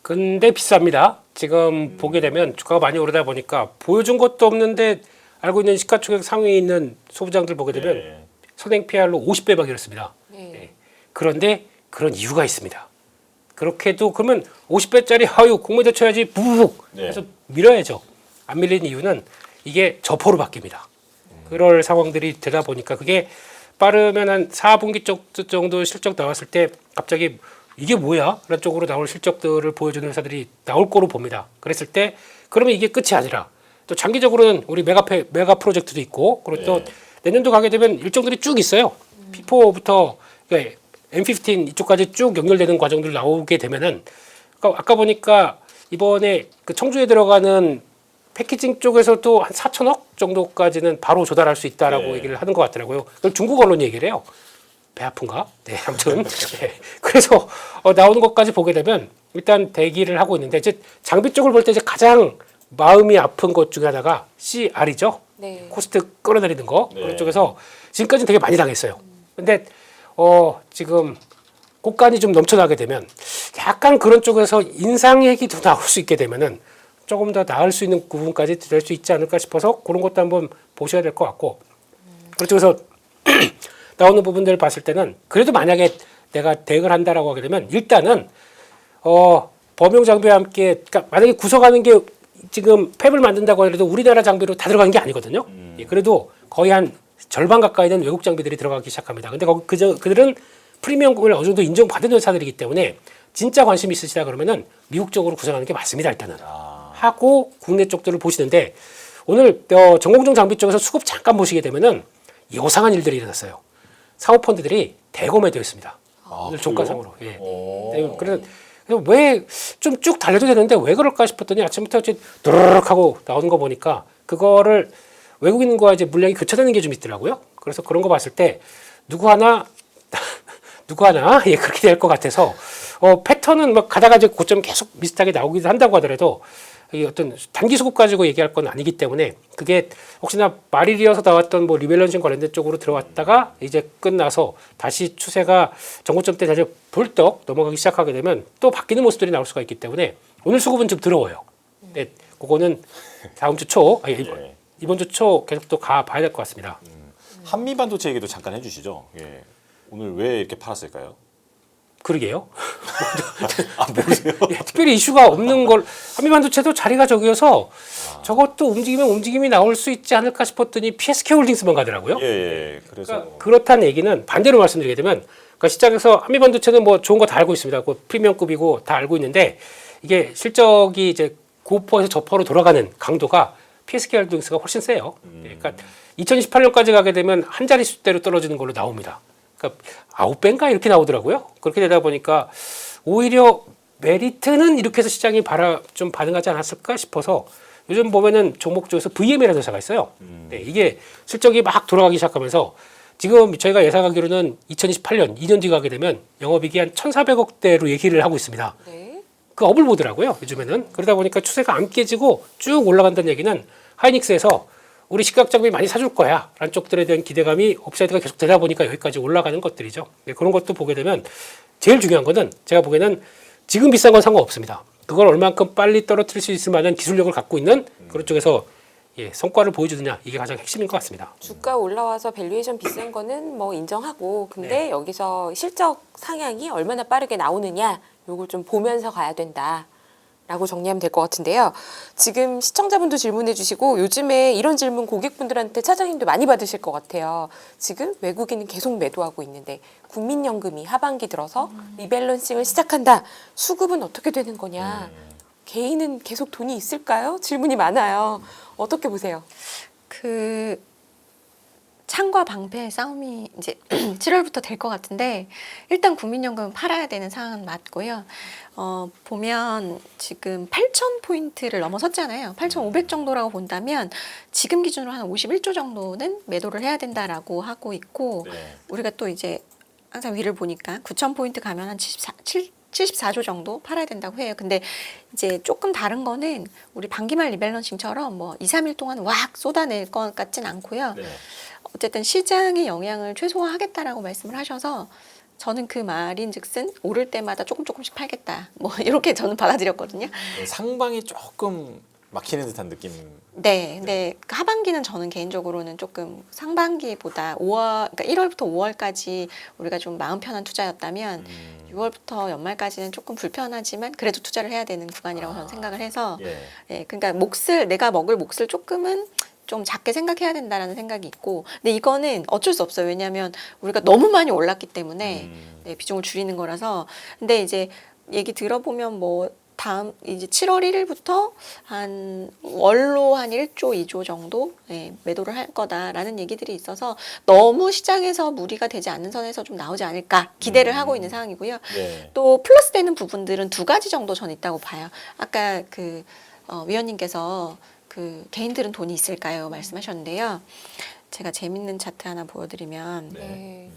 근데 비쌉니다. 지금 보게 되면 주가가 많이 오르다 보니까 보여준 것도 없는데 알고 있는 시가총액 상위에 있는 소부장들 보게 되면 네. 선행 PR로 50배 박이었습니다. 네. 그런데 그런 이유가 있습니다. 그렇게도 그러면 50배짜리 공모대 쳐야지 부부북 네. 해서 밀어야죠. 안 밀리는 이유는 이게 저포로 바뀝니다. 그럴 상황들이 되다 보니까 그게 빠르면 한 4분기 정도 실적 나왔을 때 갑자기 이게 뭐야? 라는 쪽으로 나올 실적들을 보여주는 회사들이 나올 거로 봅니다. 그랬을 때 그러면 이게 끝이 아니라 또 장기적으로는 우리 메가 프로젝트도 있고 그리고 또 네. 내년도 가게 되면 일정들이 쭉 있어요. P4부터 M15 이쪽까지 쭉 연결되는 과정들 나오게 되면은 아까 보니까 이번에 그 청주에 들어가는 패키징 쪽에서도 한 4천억 정도까지는 바로 조달할 수 있다라고 네. 얘기를 하는 것 같더라고요. 그걸 중국 언론이 얘기를 해요. 배 아픈가? 네, 아무튼 네. 그래서 나오는 것까지 보게 되면 일단 대기를 하고 있는데 이제 장비 쪽을 볼 때 이제 가장 마음이 아픈 것 중에 하나가 CR이죠. 네. 코스트 끌어내리는 거 네. 그런 쪽에서 지금까지는 되게 많이 당했어요. 근데 지금 고간이 좀 넘쳐나게 되면 약간 그런 쪽에서 인상액이 더 나올 수 있게 되면은 조금 더 나을 수 있는 부분까지 될 수 있지 않을까 싶어서 그런 것도 한번 보셔야 될 것 같고 그쪽에서 나오는 부분들을 봤을 때는 그래도 만약에 내가 대응을 한다라고 하게 되면 일단은 범용 장비와 함께 그러니까 만약에 구성하는 게 지금 팹을 만든다고 해도 우리나라 장비로 다 들어가는 게 아니거든요. 예, 그래도 거의 한 절반 가까이는 외국 장비들이 들어가기 시작합니다. 근데 그들은 프리미엄을 어느 정도 인정받은 회사들이기 때문에 진짜 관심 있으시다 그러면은 미국 쪽으로 구성하는 게 맞습니다. 일단은 하고 국내 쪽들을 보시는데 오늘 전공정 장비 쪽에서 수급 잠깐 보시게 되면은 요상한 일들이 일어났어요. 사모펀드들이 대거매도했습니다. 오늘 종가상으로. 예. 네, 그래서 왜 좀 쭉 달려도 되는데 왜 그럴까 싶었더니 아침부터 이제 드르륵 하고 나오는 거 보니까 그거를 외국인과 이제 물량이 교차되는 게 좀 있더라고요. 그래서 그런 거 봤을 때 누구 하나 예, 그렇게 될 것 같아서 패턴은 막 가다가 이제 고점 계속 비슷하게 나오기도 한다고 하더라도 이 어떤 단기 수급 가지고 얘기할 건 아니기 때문에 그게 혹시나 말이 이어서 나왔던 뭐 리밸런싱 관련된 쪽으로 들어왔다가 이제 끝나서 다시 추세가 정고점 때 다시 불떡 넘어가기 시작하게 되면 또 바뀌는 모습들이 나올 수가 있기 때문에 오늘 수급은 좀 들어워요. 네, 그거는 다음 주 초, 이번 주 초 계속 또 가봐야 될 것 같습니다. 한미 반도체 얘기도 잠깐 해주시죠. 예. 오늘 왜 이렇게 팔았을까요? 그러게요. 모르세요? 예, 특별히 이슈가 없는 걸 한미반도체도 자리가 저기여서 저것도 움직이면 움직임이 나올 수 있지 않을까 싶었더니 PSK 홀딩스만 가더라고요. 예. 그래서 그러니까 그렇다는 얘기는 반대로 말씀드리게 되면 그러니까 시장에서 한미반도체는 뭐 좋은 거 다 알고 있습니다. 그 프리미엄급이고 다 알고 있는데 이게 실적이 이제 고퍼에서 저퍼로 돌아가는 강도가 PSK 홀딩스가 훨씬 세요. 그러니까 2028년까지 가게 되면 한 자릿수대로 떨어지는 걸로 나옵니다. 그러니까 9배인가 이렇게 나오더라고요. 그렇게 되다 보니까 오히려 메리트는 이렇게 해서 시장이 좀 반응하지 않았을까 싶어서 요즘 보면은 종목 중에서 VM이라는 회사가 있어요. 네, 이게 실적이 막 돌아가기 시작하면서 지금 저희가 예상하기로는 2028년 2년 뒤 가게 되면 영업이익이 한 1,400억대로 얘기를 하고 있습니다. 네. 그 업을 보더라고요. 요즘에는. 그러다 보니까 추세가 안 깨지고 쭉 올라간다는 얘기는 하이닉스에서 우리 시각 장비 많이 사줄 거야 라는 쪽들에 대한 기대감이 업사이드가 계속 되다 보니까 여기까지 올라가는 것들이죠. 네, 그런 것도 보게 되면 제일 중요한 거는 제가 보기에는 지금 비싼 건 상관없습니다. 그걸 얼만큼 빨리 떨어뜨릴 수 있을 만한 기술력을 갖고 있는 그런 쪽에서 성과를 보여주느냐 이게 가장 핵심인 것 같습니다. 주가 올라와서 밸류에이션 비싼 거는 뭐 인정하고 근데 여기서 실적 상향이 얼마나 빠르게 나오느냐 요걸 좀 보면서 가야 된다. 라고 정리하면 될 것 같은데요. 지금 시청자분도 질문해 주시고 요즘에 이런 질문 고객분들한테 차장님도 많이 받으실 것 같아요. 지금 외국인은 계속 매도하고 있는데 국민연금이 하반기 들어서 리밸런싱을 시작한다. 수급은 어떻게 되는 거냐. 개인은 계속 돈이 있을까요? 질문이 많아요. 어떻게 보세요? 그 창과 방패의 싸움이 이제 7월부터 될 것 같은데 일단 국민연금은 팔아야 되는 상황은 맞고요. 보면 지금 8,000포인트를 넘어섰잖아요. 8,500 정도라고 본다면 지금 기준으로 한 51조 정도는 매도를 해야 된다라고 하고 있고 우리가 또 이제 항상 위를 보니까 9,000포인트 가면 한 74조 정도 팔아야 된다고 해요. 근데 이제 조금 다른 거는 우리 반기말 리밸런싱처럼 뭐 2, 3일 동안 왁 쏟아낼 것 같진 않고요. 어쨌든 시장의 영향을 최소화하겠다라고 말씀을 하셔서 저는 그 말인즉슨 오를 때마다 조금씩 팔겠다. 뭐 이렇게 저는 받아들였거든요. 상방이 조금 막히는 듯한 느낌. 네, 근데 하반기는 저는 개인적으로는 조금 상반기보다 5월, 그러니까 1월부터 5월까지 우리가 좀 마음 편한 투자였다면 6월부터 연말까지는 조금 불편하지만 그래도 투자를 해야 되는 구간이라고 저는 생각을 해서 그러니까 내가 먹을 몫을 조금은 좀 작게 생각해야 된다라는 생각이 있고 근데 이거는 어쩔 수 없어요. 왜냐하면 우리가 너무 많이 올랐기 때문에 비중을 줄이는 거라서 근데 이제 얘기 들어보면 뭐 다음 이제 7월 1일부터 한 월로 한 1조, 2조 정도 매도를 할 거다라는 얘기들이 있어서 너무 시장에서 무리가 되지 않는 선에서 좀 나오지 않을까 기대를 하고 있는 상황이고요. 또 플러스 되는 부분들은 두 가지 정도 전 있다고 봐요. 아까 그 위원님께서 그 개인들은 돈이 있을까요? 말씀하셨는데요. 제가 재밌는 차트 하나 보여드리면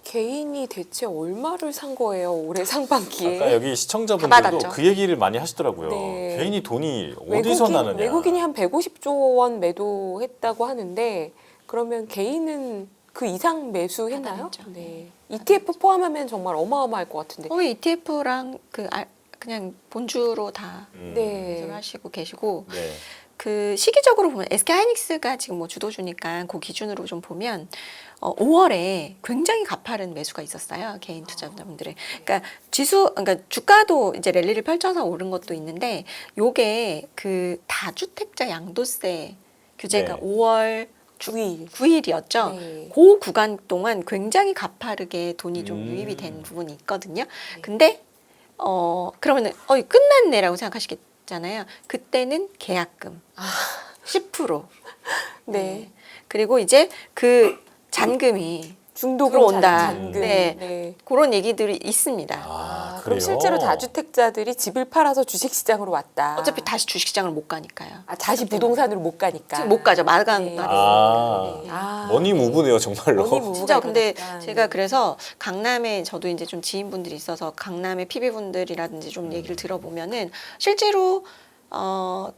개인이 대체 얼마를 산 거예요? 올해 상반기에. 아까 여기 시청자분들도 그 얘기를 많이 하시더라고요. 네. 개인이 돈이 어디서 나느냐. 외국인이 한 150조 원 매도했다고 하는데 그러면 개인은 그 이상 매수했나요? 네. ETF 포함하면 정말 어마어마할 것 같은데. 거의 ETF랑 그냥 본주로 다 매수를 하시고 계시고 그 시기적으로 보면 SK 하이닉스가 지금 뭐 주도주니까 그 기준으로 좀 보면 5월에 굉장히 가파른 매수가 있었어요. 개인 투자자분들의. 그러니까 그러니까 주가도 이제 랠리를 펼쳐서 오른 것도 있는데 요게 그 다주택자 양도세 규제가 네. 5월 9일. 9일이었죠. 네. 그 구간 동안 굉장히 가파르게 돈이 좀 유입이 된 부분이 있거든요. 근데 그러면은 끝났네라고 생각하시겠잖아요. 그때는 계약금 10%. 네. 그리고 이제 그 잔금이 중도금 들어온다. 잔금. 네. 네. 그런 얘기들이 있습니다. 아, 그럼 그래요? 실제로 다주택자들이 집을 팔아서 주식시장으로 왔다. 어차피 다시 주식시장을 못 가니까요. 다시 부동산으로 못 가니까. 지금 못 가죠. 마감. 네. 아, 아, 머니 무브네요, 정말로. 머니 무브가 진짜 근데 일어났다. 제가 그래서 강남에 저도 이제 좀 지인분들이 있어서 강남의 PB분들이라든지 좀 얘기를 들어보면은 실제로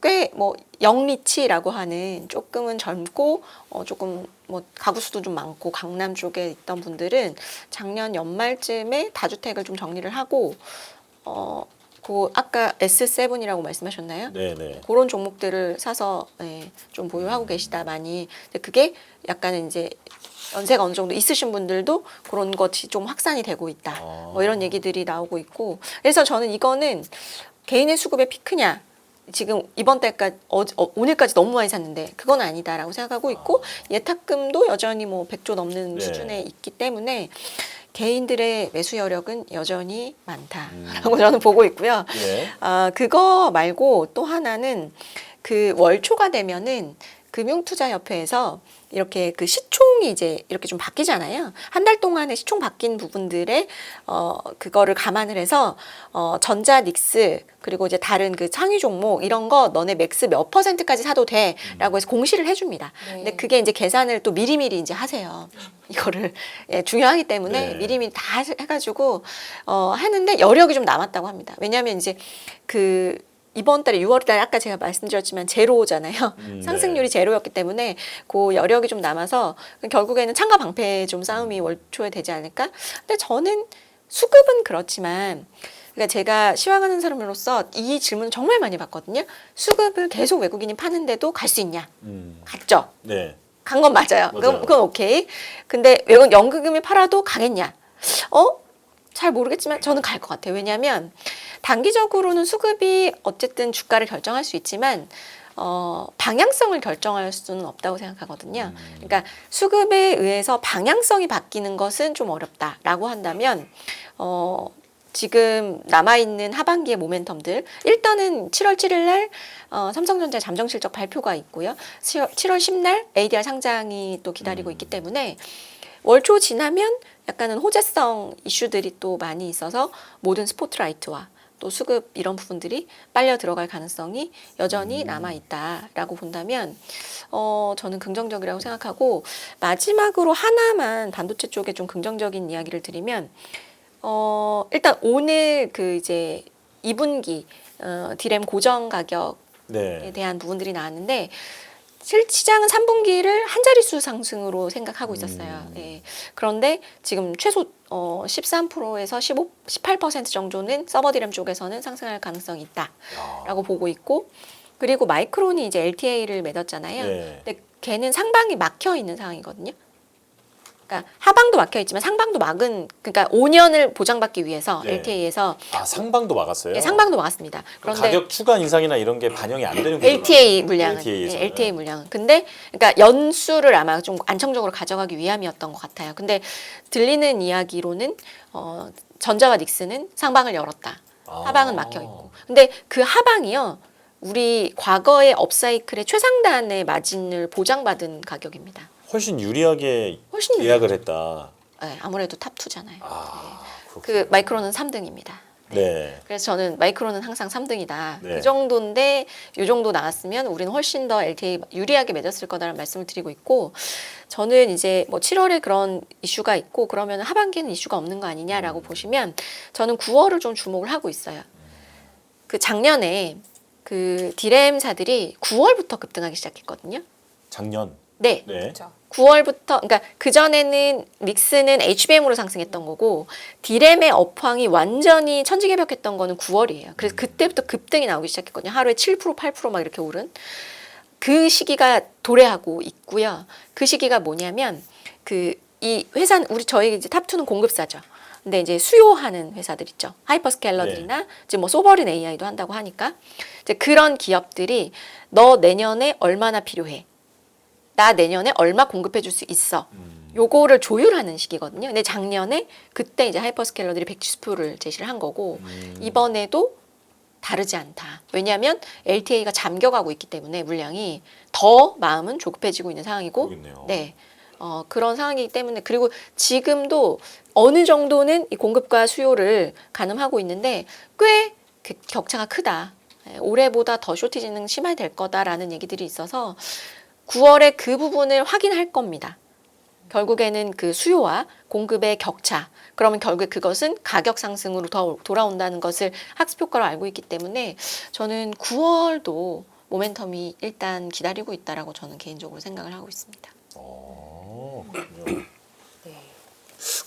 꽤 뭐 영리치라고 하는 조금은 젊고 조금 뭐 가구 수도 좀 많고 강남 쪽에 있던 분들은 작년 연말쯤에 다주택을 좀 정리를 하고 그 아까 S7이라고 말씀하셨나요? 네네. 그런 종목들을 사서 좀 보유하고 계시다 많이. 근데 그게 약간은 이제 연세가 어느 정도 있으신 분들도 그런 것이 좀 확산이 되고 있다. 뭐 이런 얘기들이 나오고 있고. 그래서 저는 이거는 개인의 수급의 피크냐. 지금 이번 달까지 오늘까지 너무 많이 샀는데 그건 아니다라고 생각하고 있고 예탁금도 여전히 뭐 100조 넘는 네. 수준에 있기 때문에 개인들의 매수 여력은 여전히 많다라고 저는 보고 있고요. 예. 그거 말고 또 하나는 그 월초가 되면은 금융투자협회에서 이렇게 그 시총이 이제 이렇게 좀 바뀌잖아요. 한 달 동안에 시총 바뀐 부분들에 그거를 감안을 해서 전자 닉스 그리고 이제 다른 그 상위 종목 이런 거 너네 맥스 몇 %까지 사도 돼라고 해서 공시를 해줍니다. 네. 근데 그게 이제 계산을 또 미리미리 이제 하세요. 이거를 중요하기 때문에 네. 미리미리 다 해가지고 하는데 여력이 좀 남았다고 합니다. 왜냐하면 이제 그 이번 달에 6월 달에 아까 제가 말씀드렸지만 제로잖아요. 상승률이 제로였기 때문에 그 여력이 좀 남아서 결국에는 창과 방패 좀 싸움이 월초에 되지 않을까? 근데 저는 수급은 그렇지만 그러니까 제가 시황하는 사람으로서 이 질문을 정말 많이 받거든요. 수급을 계속 외국인이 파는데도 갈 수 있냐? 갔죠. 네. 간 건 맞아요. 맞아요. 그건 오케이. 근데 외국 연극금이 팔아도 가겠냐? 잘 모르겠지만 저는 갈 것 같아요. 왜냐하면 단기적으로는 수급이 어쨌든 주가를 결정할 수 있지만 방향성을 결정할 수는 없다고 생각하거든요. 그러니까 수급에 의해서 방향성이 바뀌는 것은 좀 어렵다라고 한다면 지금 남아있는 하반기의 모멘텀들 일단은 7월 7일 날 삼성전자 잠정 실적 발표가 있고요. 7월 10날 ADR 상장이 또 기다리고 있기 때문에 월초 지나면 약간은 호재성 이슈들이 또 많이 있어서 모든 스포트라이트와 또 수급 이런 부분들이 빨려 들어갈 가능성이 여전히 남아 있다라고 본다면 저는 긍정적이라고 생각하고 마지막으로 하나만 반도체 쪽에 좀 긍정적인 이야기를 드리면 일단 오늘 그 이제 2분기 디램 고정 가격에 네. 대한 부분들이 나왔는데 시장은 3분기를 한 자릿수 상승으로 생각하고 있었어요. 예. 그런데 지금 최소 13%에서 18% 정도는 서버 디램 쪽에서는 상승할 가능성이 있다라고 보고 있고 그리고 마이크론이 이제 LTA를 맺었잖아요. 네. 근데 걔는 상방이 막혀 있는 상황이거든요. 그러니까 하방도 막혀 있지만 상방도 막은 그러니까 5년을 보장받기 위해서 네. LTA에서 상방도 막았어요. 상방도 막았습니다. 그럼 그런데 가격 추가 인상이나 이런 게 반영이 안 되는 거죠? LTA 물량은 LTA에서는. LTA 물량은 근데 그러니까 연수를 아마 좀 안정적으로 가져가기 위함이었던 것 같아요. 근데 들리는 이야기로는 전자와 닉스는 상방을 열었다. 하방은 막혀 있고. 근데 그 하방이요. 우리 과거의 업사이클의 최상단의 마진을 보장받은 가격입니다. 훨씬 유리하게 훨씬 계약을 했다. 네, 아무래도 탑2잖아요. 그렇군요. 그 마이크론은 3등입니다. 네. 그래서 저는 마이크론은 항상 3등이다. 네. 그 정도인데 이 정도 나왔으면 우리는 훨씬 더 LTA 유리하게 맺었을 거다라는 말씀을 드리고 있고 저는 이제 뭐 7월에 그런 이슈가 있고 그러면 하반기는 이슈가 없는 거 아니냐라고 보시면 저는 9월을 좀 주목을 하고 있어요. 그 작년에 그 디램사들이 9월부터 급등하기 시작했거든요. 작년. 네. 네. 그렇죠. 9월부터 그러니까 그 전에는 믹스는 HBM으로 상승했던 거고 디램의 업황이 완전히 천지개벽했던 거는 9월이에요. 그래서 그때부터 급등이 나오기 시작했거든요. 하루에 7% 8%막 이렇게 오른. 그 시기가 도래하고 있고요. 그 시기가 뭐냐면 이 회사는 저희 이제 탑2는 공급사죠. 근데 이제 수요하는 회사들 있죠. 하이퍼스케일러들이나 지금 뭐 소버린 AI도 한다고 하니까 이제 그런 기업들이 너 내년에 얼마나 필요해? 나 내년에 얼마 공급해 줄 수 있어? 요거를 조율하는 시기거든요. 근데 작년에 그때 이제 하이퍼스케일러들이 170%를 제시를 한 거고 이번에도 다르지 않다. 왜냐하면 LTA가 잠겨가고 있기 때문에 물량이 더 마음은 조급해지고 있는 상황이고, 그러겠네요. 네, 그런 상황이기 때문에 그리고 지금도 어느 정도는 이 공급과 수요를 가늠하고 있는데 꽤 그 격차가 크다. 올해보다 더 쇼티지는 심화될 거다라는 얘기들이 있어서 9월에 그 부분을 확인할 겁니다. 결국에는 그 수요와 공급의 격차, 그러면 결국에 그것은 가격 상승으로 더 돌아온다는 것을 학습 효과로 알고 있기 때문에 저는 9월도 모멘텀이 일단 기다리고 있다라고 저는 개인적으로 생각을 하고 있습니다. 그렇군요. 네.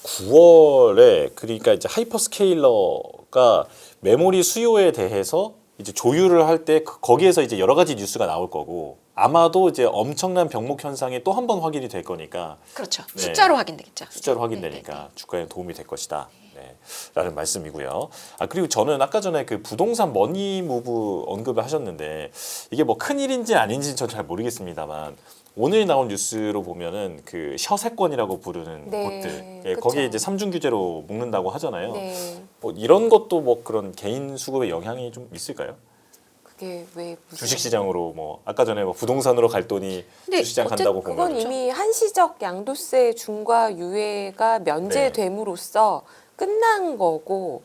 9월에 그러니까 이제 하이퍼스케일러가 메모리 수요에 대해서 이제 조율을 할 때 거기에서 이제 여러 가지 뉴스가 나올 거고 아마도 이제 엄청난 병목 현상이 또 한 번 확인이 될 거니까 그렇죠. 네. 숫자로 확인되겠죠. 숫자로 네, 확인되니까 네, 네. 주가에 도움이 될 것이다. 네. 라는 말씀이고요. 그리고 저는 아까 전에 그 부동산 머니무브 언급을 하셨는데 이게 뭐 큰일인지 아닌지는 전 잘 모르겠습니다만 오늘 나온 뉴스로 보면은 그 셔세권이라고 부르는 네, 곳들 그쵸. 거기에 이제 삼중 규제로 묶는다고 하잖아요. 네. 뭐 이런 것도 뭐 그런 개인 수급에 영향이 좀 있을까요? 그게 왜 무슨 주식시장으로 뭐 아까 전에 뭐 부동산으로 갈 돈이 근데 주식시장 간다고 그건 보면 이미 한시적 양도세 중과 유예가 면제됨으로써 끝난 거고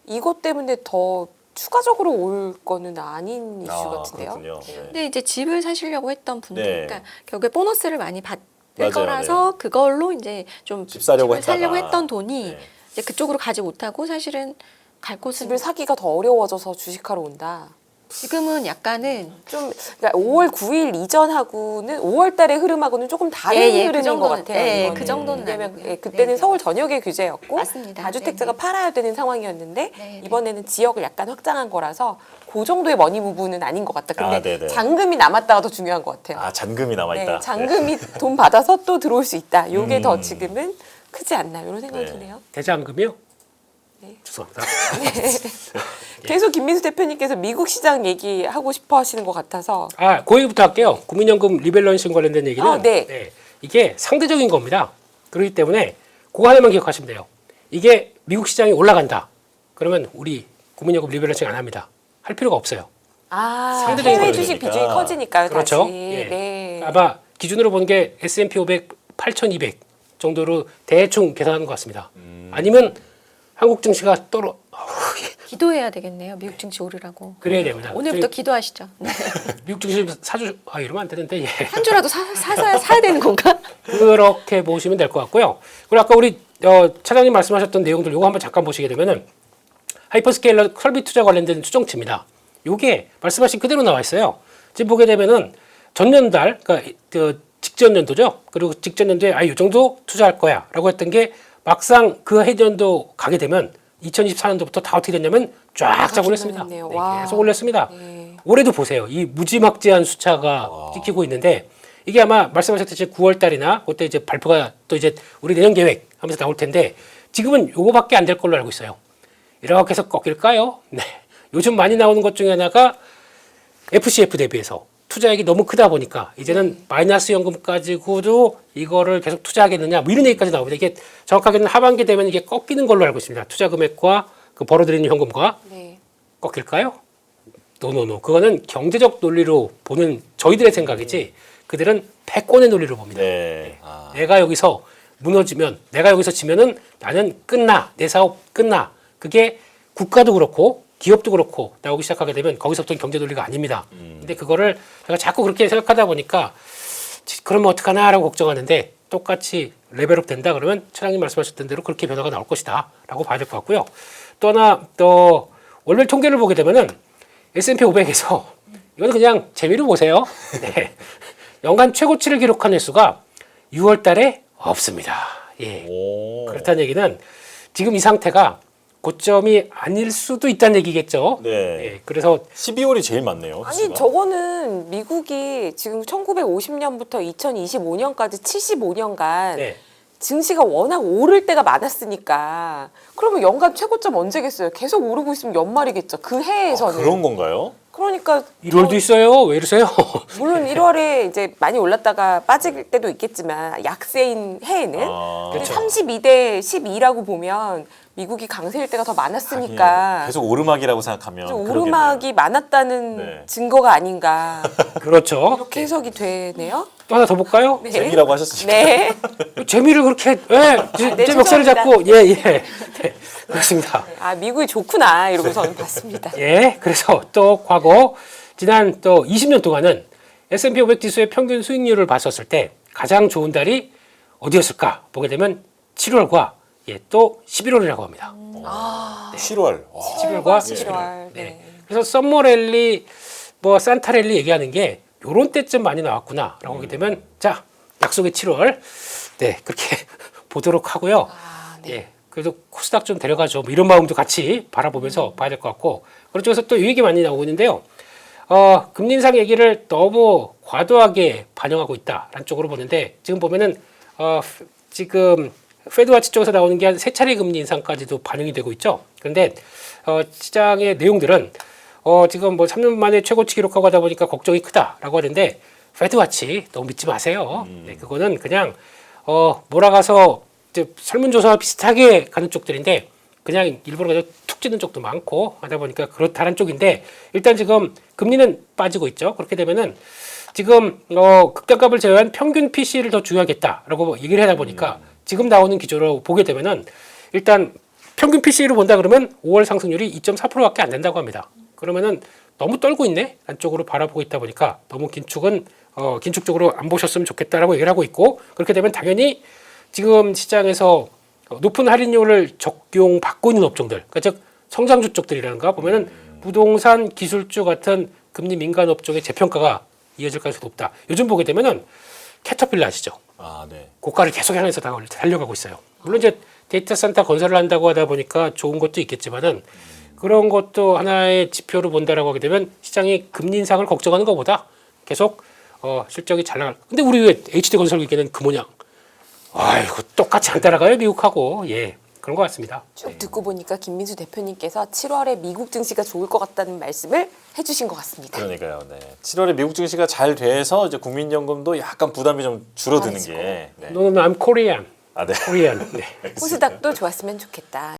이것 때문에 더 추가적으로 올 거는 아닌 이슈 같은데요. 그렇군요. 네. 근데 이제 집을 사시려고 했던 분들, 네. 그러니까 결국에 보너스를 많이 받을 맞아요, 거라서 그걸로 이제 좀 집 사려고 집을 사려고 했다가. 했던 돈이 네. 이제 그쪽으로 가지 못하고 사실은 갈 곳은 집을 사기가 더 어려워져서 주식하러 온다. 지금은 약간은 좀 그러니까 5월 9일 이전하고는 5월 달의 흐름하고는 조금 다른 예, 예, 그 흐름인 것 정도는, 같아요. 예, 이거는. 그 정도는 왜냐면 아니고요. 예, 그때는 네, 네. 서울 전역의 규제였고 맞습니다. 다주택자가 네, 네. 팔아야 되는 상황이었는데 네, 네. 이번에는 지역을 약간 확장한 거라서 그 정도의 머니 무브는 아닌 것 같다. 근데 네네. 잔금이 남았다가 더 중요한 것 같아요. 잔금이 남아 있다. 네, 잔금이 돈 받아서 또 들어올 수 있다. 요게 더 음. 지금은 크지 않나 이런 생각이 네. 드네요. 대장금이요? 네. 죄송합니다. 계속 김민수 대표님께서 미국 시장 얘기하고 싶어 하시는 것 같아서 그 얘기부터 할게요. 국민연금 리밸런싱 관련된 얘기는 네. 이게 상대적인 겁니다. 그렇기 때문에 그거 하나만 기억하시면 돼요. 이게 미국 시장이 올라간다. 그러면 우리 국민연금 리밸런싱 안 합니다. 할 필요가 없어요. 상대적인 해외 거죠. 주식 비중이 커지니까요. 그렇죠. 다시. 예. 네. 아마 기준으로 본 게 S&P 500 8,200 정도로 대충 계산하는 것 같습니다. 아니면 한국 증시가 기도해야 되겠네요. 미국 증시 오르라고. 그래야 됩니다. 오늘부터 기도하시죠. 네. 미국 증시 사주 이러면 안 되는데 예. 한 주라도 사야 되는 건가? 그렇게 보시면 될 것 같고요. 그리고 아까 우리 차장님 말씀하셨던 내용들 요거 한번 잠깐 보시게 되면은 하이퍼스케일러 설비 투자 관련된 추정치입니다. 요게 말씀하신 그대로 나와 있어요. 지금 보게 되면은 전년달 그러니까 그 직전 연도죠. 그리고 직전 연도에 요 정도 투자할 거야라고 했던 게 막상 그 해년도 가게 되면 2024년도부터 다 어떻게 됐냐면 쫙 올렸습니다. 기록했네요. 네, 와. 계속 올렸습니다. 네. 올해도 보세요. 이 무지막지한 숫자가 찍히고 있는데 이게 아마 말씀하셨듯이 9월 달이나 그때 이제 발표가 또 이제 우리 내년 계획 하면서 나올 텐데 지금은 요거밖에 안 될 걸로 알고 있어요. 이렇게 해서 꺾일까요? 네. 요즘 많이 나오는 것 중에 하나가 FCF 대비해서 투자액이 너무 크다 보니까 이제는 마이너스 연금 가지고도 이거를 계속 투자하겠느냐 뭐 이런 얘기까지 나옵니다. 이게 정확하게는 하반기 되면 이게 꺾이는 걸로 알고 있습니다. 투자 금액과 그 벌어들이는 현금과 네. 꺾일까요? 노노노. 그거는 경제적 논리로 보는 저희들의 생각이지 그들은 패권의 논리로 봅니다. 네. 내가 여기서 무너지면 내가 여기서 지면은 나는 끝나. 내 사업 끝나. 그게 국가도 그렇고 기업도 그렇고 나오기 시작하게 되면 거기서부터 경제 논리가 아닙니다. 근데 그거를 제가 자꾸 그렇게 생각하다 보니까 그러면 어떡하나라고 걱정하는데 똑같이 레벨업 된다 그러면 차장님 말씀하셨던 대로 그렇게 변화가 나올 것이다 라고 봐야 될 것 같고요. 또 하나 또 월별 통계를 보게 되면은 S&P 500에서 이거는 그냥 재미로 보세요. 네. 연간 최고치를 기록한 횟수가 6월 달에 없습니다. 예. 오. 그렇다는 얘기는 지금 이 상태가 고점이 아닐 수도 있다는 얘기겠죠. 네. 예, 그래서 12월이 제일 많네요. 아니 횟수가. 저거는 미국이 지금 1950년부터 2025년까지 75년간 네. 증시가 워낙 오를 때가 많았으니까 그러면 연간 최고점 언제겠어요? 계속 오르고 있으면 연말이겠죠. 그 해에서는. 그런 건가요? 그러니까 1월도 있어요. 왜 이러세요? 물론 1월에 이제 많이 올랐다가 빠질 때도 있겠지만 약세인 해에는 아, 근데 그렇죠. 32대 12라고 보면 미국이 강세일 때가 더 많았으니까 계속 오르막이라고 생각하면 좀 그러겠네요. 오르막이 많았다는 네. 증거가 아닌가 그렇죠. 이렇게 해석이 되네요. 또 하나 더 볼까요? 네. 재미라고 하셨으니까. 네. 재미를 그렇게 제 네, 멱살을 죄송합니다. 잡고 예. 네, 그렇습니다. 아 미국이 좋구나 이러고 저는 봤습니다. 예, 그래서 또 과거 지난 또 20년 동안은 S&P 500 지수의 평균 수익률을 봤었을 때 가장 좋은 달이 어디였을까 보게 되면 7월과 예, 또 11월이라고 합니다. 7월. 11월과 11월. 네. 네. 그래서 썸머랠리, 뭐 산타랠리 얘기하는 게 요런 때쯤 많이 나왔구나라고 하게 되면 자 약속의 7월 네 그렇게 보도록 하고요. 아, 네. 예, 그래도 코스닥 좀 데려가죠. 뭐 이런 마음도 같이 바라보면서 봐야 될 것 같고 그런 쪽에서 또 이 얘기 많이 나오고 있는데요. 금리 인상 얘기를 너무 과도하게 반영하고 있다라는 쪽으로 보는데 지금 보면은 지금 페드와치 쪽에서 나오는 게 한 세 차례 금리 인상까지도 반영이 되고 있죠. 그런데 시장의 내용들은 지금 뭐 3년 만에 최고치 기록하고 하다 보니까 걱정이 크다라고 하는데 페드와치 너무 믿지 마세요. 네, 그거는 그냥 몰아가서 이제 설문조사와 비슷하게 가는 쪽들인데 그냥 일부러 그냥 툭 찌는 쪽도 많고 하다 보니까 그렇다는 쪽인데 일단 지금 금리는 빠지고 있죠. 그렇게 되면은 지금 극단값을 제외한 평균 PC를 더 중요하겠다라고 얘기를 하다 보니까 지금 나오는 기조로 보게 되면은 일단 평균 PC를 본다 그러면 5월 상승률이 2.4%밖에 안 된다고 합니다. 그러면은 너무 떨고 있네 안쪽으로 바라보고 있다 보니까 너무 긴축은 긴축적으로 안 보셨으면 좋겠다라고 얘기를 하고 있고 그렇게 되면 당연히 지금 시장에서 높은 할인율을 적용받고 있는 업종들, 그러니까 즉 성장주 쪽들이라는가 보면은 부동산, 기술주 같은 금리 민감 업종의 재평가가 이어질 가능성이 높다. 요즘 보게 되면은 캐터필러 아시죠? 아, 네. 고가를 계속 향해서 달려가고 있어요. 물론 이제 데이터 센터 건설을 한다고 하다 보니까 좋은 것도 있겠지만은 그런 것도 하나의 지표로 본다라고 하게 되면 시장이 금리 인상을 걱정하는 것보다 계속 실적이 잘 나갈. 근데 우리 왜 HD 건설 기계는 그 모양. 아이고 똑같이 안 따라가요 미국하고 예 그런 것 같습니다. 쭉 듣고 보니까 김민수 대표님께서 7월에 미국 증시가 좋을 것 같다는 말씀을 해주신 것 같습니다. 그러니까요. 네. 7월에 미국 증시가 잘 돼서 이제 국민연금도 약간 부담이 좀 줄어드는 게. 네. 너는 I'm Korean, 아, 네. Korean. 네. 코스닥도 좋았으면 좋겠다.